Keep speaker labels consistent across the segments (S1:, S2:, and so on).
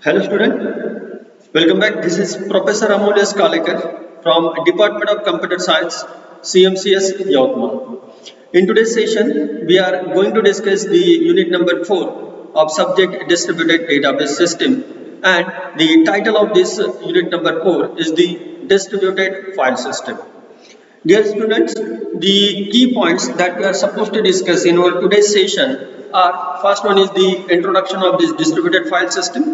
S1: Hello student, welcome back. This is Professor Amulya Skalekar from Department of Computer Science, CMCS Yavatmal. In today's session, we are going to discuss the unit number 4 of subject distributed database system, and the title of this unit number 4 is the distributed file system. Dear students, the key points that we are supposed to discuss in our today's session are: first one is the introduction of this distributed file system.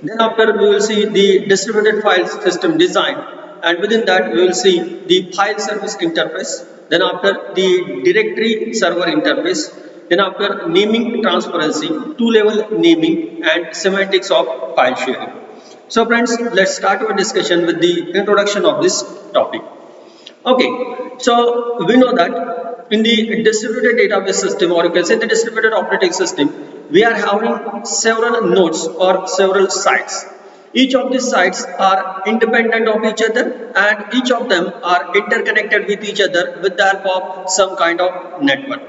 S1: Then after we will see the distributed file system design, and within that we will see the file service interface. Then after the directory server interface. Then after naming transparency, two-level naming and semantics of file sharing. So friends, let's start our discussion with the introduction of this topic. Okay, so we know that in the distributed database system, or you can say the distributed operating system, we are having several nodes or several sites. Each of these sites are independent of each other, and each of them are interconnected with each other with the help of some kind of network.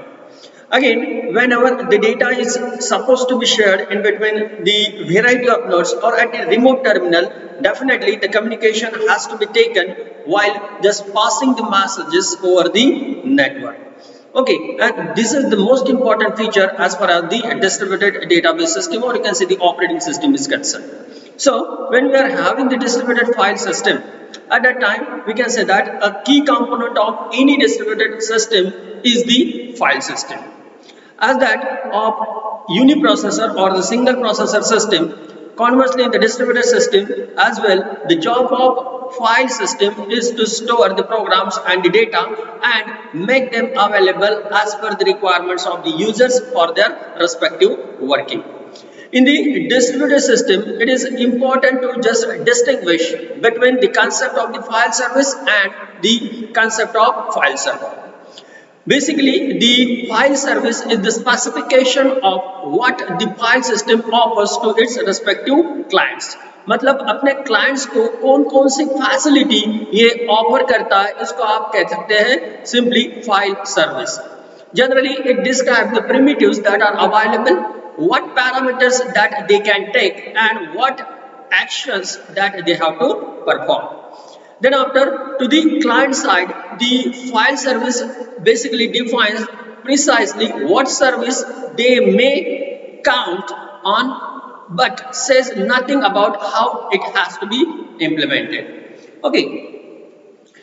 S1: Again, whenever the data is supposed to be shared in between the variety of nodes or at a remote terminal, definitely the communication has to be taken while just passing the messages over the network. Okay, and this is the most important feature as far as the distributed database system, or you can say the operating system, is concerned. So, when we are having the distributed file system, at that time we can say that a key component of any distributed system is the file system. As that of uniprocessor or the single processor system, conversely in the distributed system as well, the job of file system is to store the programs and the data and make them available as per the requirements of the users for their respective working. In the distributed system, it is important to just distinguish between the concept of the file service and the concept of file server. Basically, the file service is the specification of what the file system offers to its respective clients. मतलब अपने clients को कौन कौन सी facility ये offer करता है, इसको आप कह सकते हैं simply file service. Generally, it describes the primitives that are available, what parameters that they can take, and what actions that they have to perform. Then after, to the client side, the file service basically defines precisely what service they may count on, but says nothing about how it has to be implemented. Okay.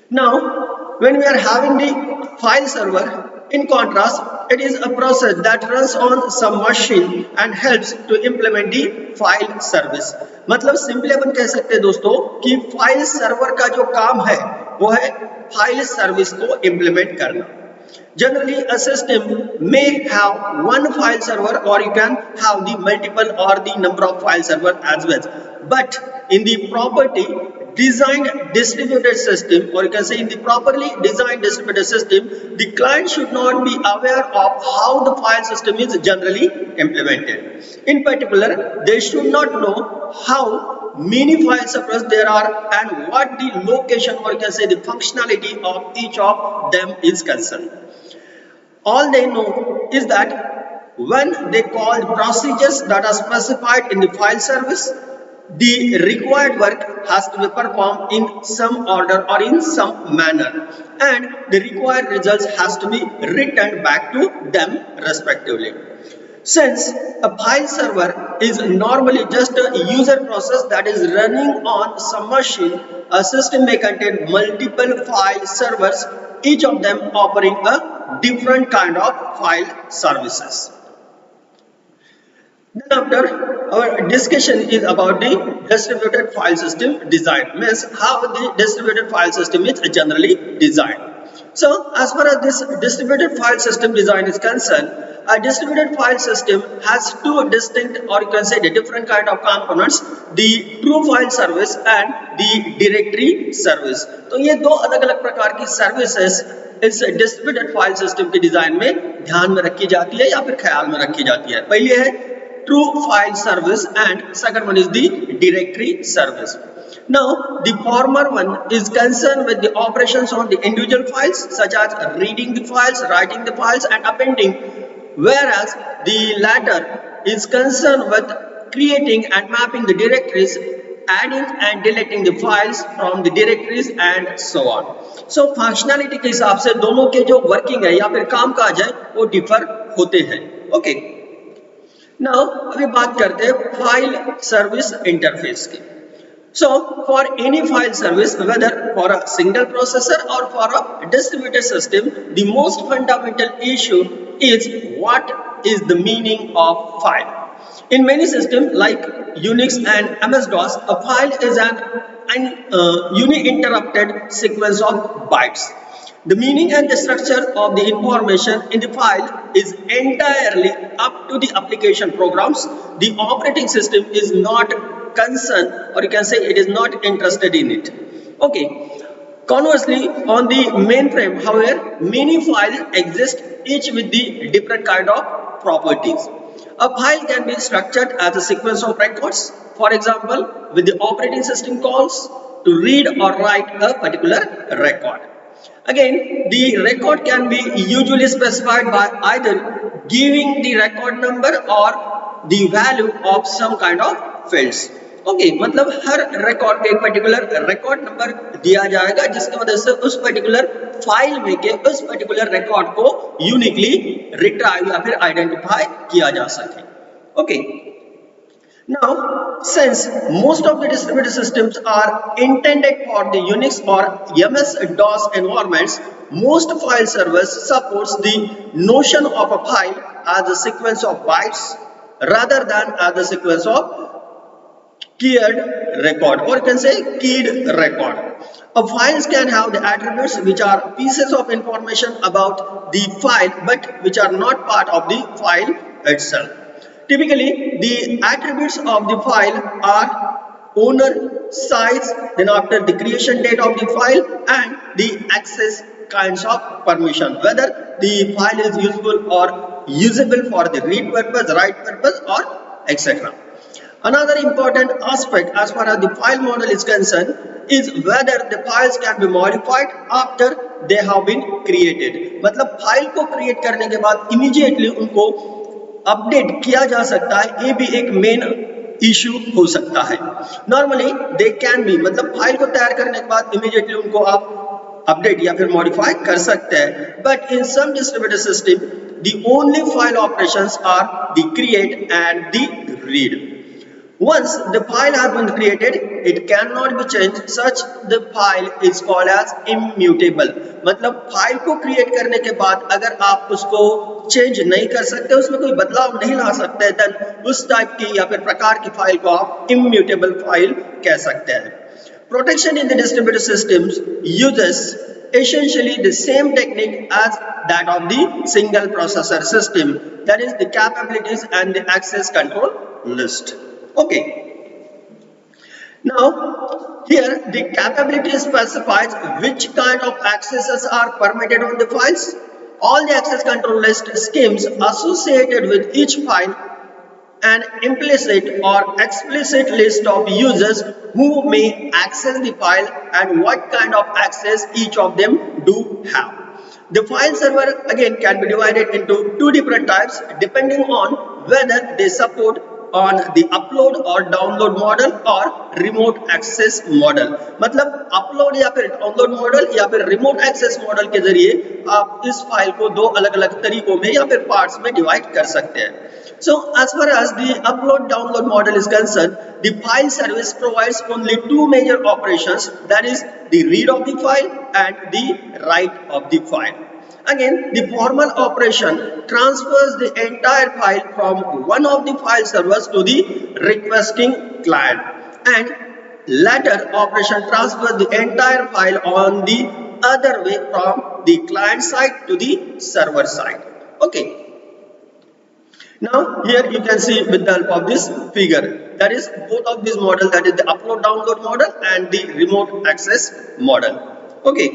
S1: Now, when we are having the file server, in contrast, it is a process that runs on some machine and helps to implement the file service. मतलब simply अपन कह सकते हैं दोस्तों कि file server का जो काम है वो है फाइल सर्विस को इम्प्लीमेंट करना. Generally, a system may have one file server, or you can have the multiple or the number of file server as well. But in the property designed distributed system, or you can say in the properly designed distributed system, the client should not be aware of how the file system is generally implemented. In particular, they should not know how many file servers there are and what the location, or you can say the functionality of each of them is concerned. All they know is that when they call the procedures that are specified in the file service, the required work has to be performed in some order or in some manner, and the required results has to be returned back to them respectively. Since a file server is normally just a user process that is running on some machine, a system may contain multiple file servers, each of them offering a different kind of file services. Then after, our discussion is about the distributed file system design, means how the distributed file system is generally designed. So, as far as this distributed file system design is concerned, a distributed file system has two distinct, or you can say the different kind of components, the true file service and the directory service. तो ये दो अलग-अलग प्रकार की services इस distributed file system के design में ध्यान में रखी जाती है या फिर ख्याल में रखी जाती है. पहली है true file service and second one is the directory service. Now, the former one is concerned with the operations on the individual files, such as reading the files, writing the files and appending, whereas the latter is concerned with creating and mapping the directories, adding and deleting the files from the directories and so on. So functionality के हिसाब से दोनों के जो working है या फिर काम काज है वो डिफर होते हैं. ओके, नाउ अभी बात करते हैं फाइल सर्विस इंटरफेस की. So for any file service, whether for a single processor or for a distributed system, the most fundamental issue is what is the meaning of file. In many systems like Unix and MS-DOS, a file is an uninterrupted sequence of bytes. The meaning and the structure of the information in the file is entirely up to the application programs. The operating system is not concerned, or you can say it is not interested in it. Okay. Conversely, on the mainframe, however, many files exist, each with the different kind of properties. A file can be structured as a sequence of records, for example, with the operating system calls to read or write a particular record. Again, the record can be usually specified by either giving the record number or the value of some kind of fields. Okay, मतलब हर record पे एक particular record number दिया जाएगा जिसकी वजह से उस particular file में के उस पर्टिकुलर रिकॉर्ड को यूनिकली रिट्राइव या फिर आइडेंटिफाई किया जा सके. Okay, now since most of the distributed systems are intended for the Unix और MS-DOS environments, most file servers supports the notion of a file as a sequence of bytes rather than as a sequence of keyed record, or you can say keyed record. Files can have the attributes which are pieces of information about the file but which are not part of the file itself. Typically, the attributes of the file are owner, size, then after the creation date of the file and the access kinds of permission, whether the file is useful or usable for the read purpose, write purpose, or etc. Another important aspect as far as the file model is concerned is whether the files can be modified after they have been created. मतलब file को create करने के बाद immediately उनको update किया जा सकता है, ये भी एक मेन इश्यू हो सकता है. नॉर्मली दे कैन बी, मतलब फाइल को तैयार करने के बाद इमीडिएटली उनको आप अपडेट या फिर मॉडिफाई कर सकते हैं. But in some distributed system the only file operations are the create and the read. Once the file has been created, it cannot be changed. Such the file is called as immutable. मतलब file को create करने के बाद अगर आप उसको change नहीं कर सकते, उसमें कोई बदलाव नहीं ला सकते, then उस टाइप की या फिर प्रकार की फाइल को आप immutable फाइल कह सकते हैं. Protection in the distributed systems uses essentially the same technique as that of the single processor system, that is the capabilities and the access control list. Okay, now here the capability specifies which kind of accesses are permitted on the files. All the access control list schemes associated with each file an implicit or explicit list of users who may access the file and what kind of access each of them do have. The file server again can be divided into two different types depending on whether they support on the upload or download model or remote access model. मतलब upload या फिर download model या फिर remote access model के जरिए आप इस file को दो अलग-अलग तरीकों में या फिर पार्ट्स में डिवाइड कर सकते हैं. So as far as the upload download model is concerned, the file service provides only two major operations, that is the read of the file and the write of the file. Again, the formal operation transfers the entire file from one of the file servers to the requesting client, and latter operation transfers the entire file on the other way from the client side to the server side. Okay. Now here you can see with the help of this figure, that is both of these models, that is the upload download model and the remote access model. Okay.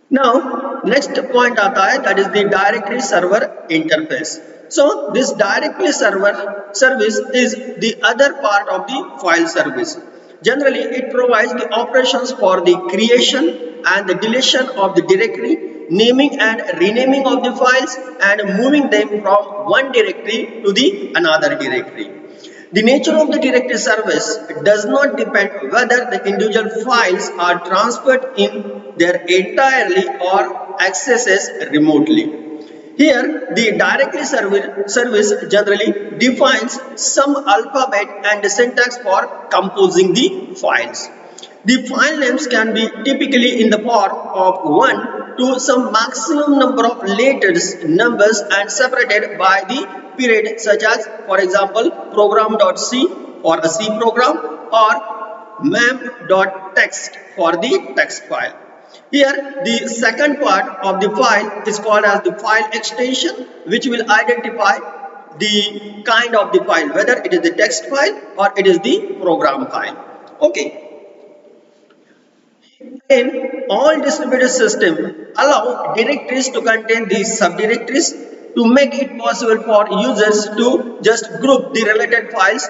S1: Now next point आता है, that is the directory server interface. So this directory server service is the other part of the file service. Generally it provides the operations for the creation and the deletion of the directory, naming and renaming of the files, and moving them from one directory to the another directory. The nature of the directory service does not depend whether the individual files are transferred in their entirely or accessed remotely. Here, the directory service generally defines some alphabet and syntax for composing the files. The file names can be typically in the form of 1 to some maximum number of letters, numbers and separated by the period, such as, for example, program.c for a C program or mem.txt for the text file. Here, the second part of the file is called as the file extension, which will identify the kind of the file, whether it is the text file or it is the program file. Okay. In all distributed systems allow directories to contain these subdirectories to make it possible for users to just group the related files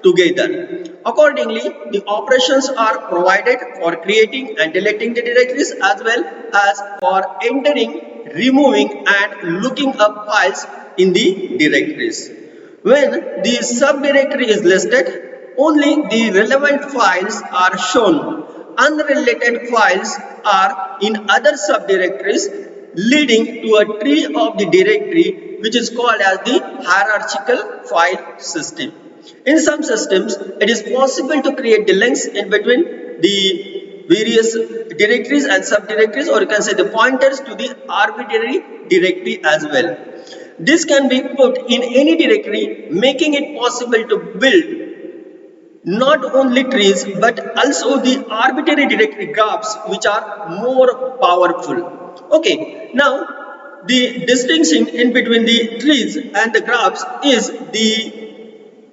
S1: together. Accordingly, the operations are provided for creating and deleting the directories as well as for entering, removing and looking up files in the directories. When the subdirectory is listed, only the relevant files are shown. Unrelated files are in other subdirectories, leading to a tree of the directory, which is called as the hierarchical file system. In some systems, it is possible to create the links in between the various directories and subdirectories, or you can say the pointers to the arbitrary directory as well. This can be put in any directory, making it possible to build not only trees but also the arbitrary directory graphs, which are more powerful. Okay, now the distinction in between the trees and the graphs is the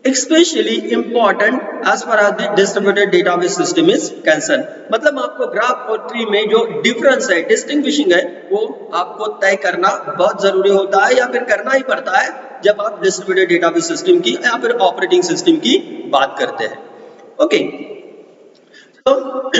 S1: especially important as far as the distributed database system is concerned. मतलब आपको graph और tree में जो difference है, distinguishing है, वो आपको तय करना बहुत जरूरी होता है या फिर करना ही पड़ता है जब आप डिस्ट्रीब्यूटेड डेटाबेस सिस्टम की या फिर ऑपरेटिंग सिस्टम की बात करते हैं. Okay, so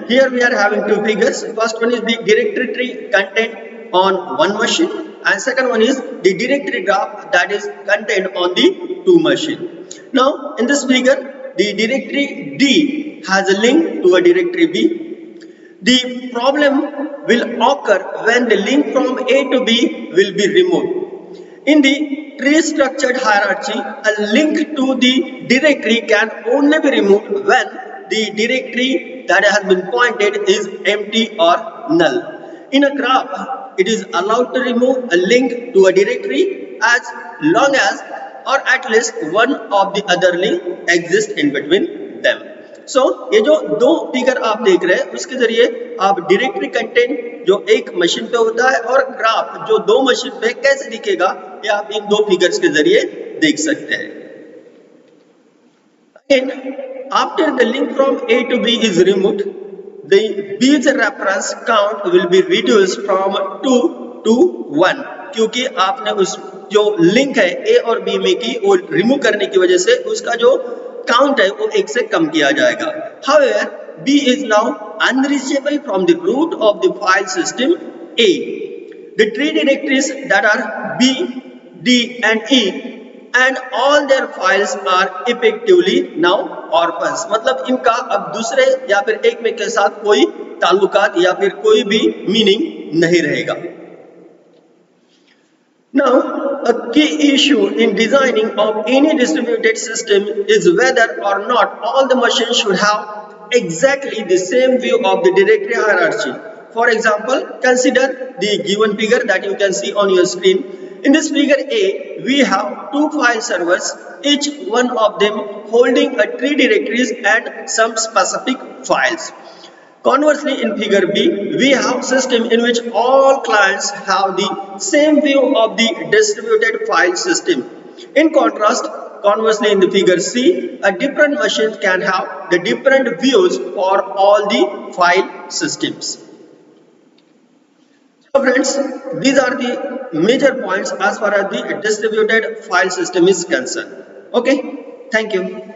S1: here we are having two figures. First one is the directory tree content on one machine and second one is the directory graph that is contained on the two machine. Now in this figure, the directory D has a link to a directory B. The problem will occur when the link from A to B will be removed. In the tree structured hierarchy, a link to the directory can only be removed when the directory that has been pointed is empty or null. In a graph, it is allowed to remove a link to a directory as long as or at least one of the other link exists in between them. So, ये जो दो figure आप देख रहे हैं उसके जरिए आप डायरेक्टरी कंटेंट जो एक मशीन पे होता है और ग्राफ जो दो मशीन पे कैसे दिखेगा ये आप इन दो फिगर्स के जरिए देख सकते हैं. Again, after the link from A to B is removed, the B's reference count will be reduced from 2 to 1 क्योंकि आपने उस जो लिंक है A और B में की वो रिमूव करने की वजह से उसका जो काउंट है वो एक से कम किया जाएगा. However, B is now unreachable from the root of the file system A. The tree directories that are B, D and E and all their files are effectively now orphans. मतलब इनका अब दूसरे या फिर एक में के साथ कोई ताल्लुकात या फिर कोई भी मीनिंग नहीं रहेगा. Now, a key issue in designing of any distributed system is whether or not all the machines should have exactly the same view of the directory hierarchy. For example, consider the given figure that you can see on your screen. In this figure A, we have two file servers, each one of them holding a tree directories and some specific files. Conversely, in figure B, we have system in which all clients have the same view of the distributed file system. In contrast, conversely in the figure C, a different machine can have the different views for all the file systems. So friends, these are the major points as far as the distributed file system is concerned. Okay, thank you.